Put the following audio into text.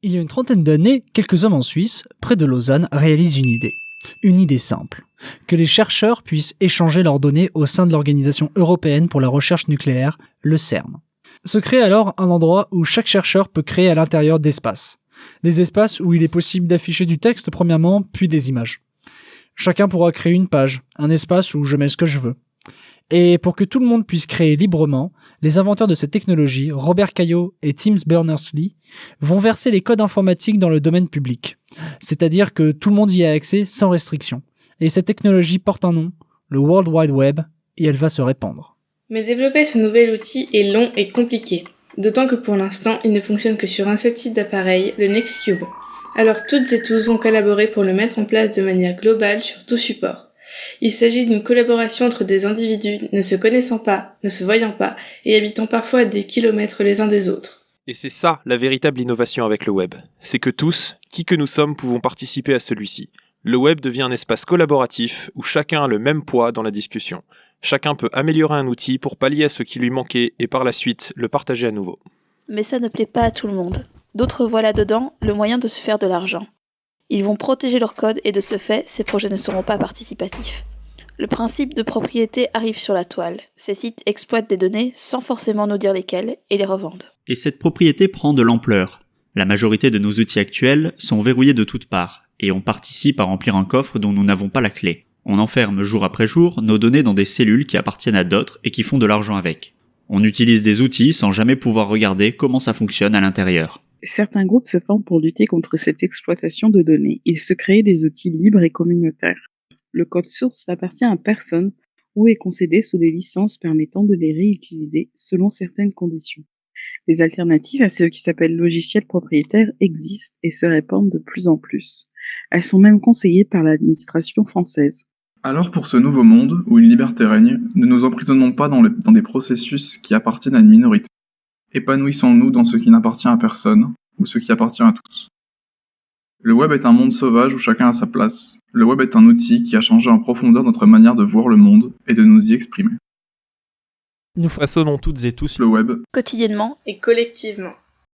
Il y a une trentaine d'années, quelques hommes en Suisse, près de Lausanne, réalisent une idée. Une idée simple. Que les chercheurs puissent échanger leurs données au sein de l'Organisation européenne pour la recherche nucléaire, le CERN. Se crée alors un endroit où chaque chercheur peut créer à l'intérieur d'espaces. Des espaces où il est possible d'afficher du texte premièrement, puis des images. Chacun pourra créer une page, un espace où je mets ce que je veux. Et pour que tout le monde puisse créer librement, les inventeurs de cette technologie, Robert Caillot et Tim Berners-Lee, vont verser les codes informatiques dans le domaine public. C'est-à-dire que tout le monde y a accès sans restriction. Et cette technologie porte un nom, le World Wide Web, et elle va se répandre. Mais développer ce nouvel outil est long et compliqué. D'autant que pour l'instant, il ne fonctionne que sur un seul type d'appareil, le Nextcube. Alors toutes et tous vont collaborer pour le mettre en place de manière globale sur tout support. Il s'agit d'une collaboration entre des individus ne se connaissant pas, ne se voyant pas et habitant parfois à des kilomètres les uns des autres. Et c'est ça la véritable innovation avec le web. C'est que tous, qui que nous sommes, pouvons participer à celui-ci. Le web devient un espace collaboratif où chacun a le même poids dans la discussion. Chacun peut améliorer un outil pour pallier à ce qui lui manquait et par la suite le partager à nouveau. Mais ça ne plaît pas à tout le monde. D'autres voient là-dedans le moyen de se faire de l'argent. Ils vont protéger leur code et de ce fait, ces projets ne seront pas participatifs. Le principe de propriété arrive sur la toile. Ces sites exploitent des données sans forcément nous dire lesquelles et les revendent. Et cette propriété prend de l'ampleur. La majorité de nos outils actuels sont verrouillés de toutes parts et on participe à remplir un coffre dont nous n'avons pas la clé. On enferme jour après jour nos données dans des cellules qui appartiennent à d'autres et qui font de l'argent avec. On utilise des outils sans jamais pouvoir regarder comment ça fonctionne à l'intérieur. Certains groupes se forment pour lutter contre cette exploitation de données. Ils se créent des outils libres et communautaires. Le code source appartient à personne ou est concédé sous des licences permettant de les réutiliser selon certaines conditions. Des alternatives à ce qui s'appelle logiciels propriétaires existent et se répandent de plus en plus. Elles sont même conseillées par l'administration française. Alors pour ce nouveau monde, où une liberté règne, ne nous emprisonnons pas dans des processus qui appartiennent à une minorité. Épanouissons-nous dans ce qui n'appartient à personne, ou ce qui appartient à tous. Le web est un monde sauvage où chacun a sa place. Le web est un outil qui a changé en profondeur notre manière de voir le monde et de nous y exprimer. Nous façonnons toutes et tous le web quotidiennement Et collectivement.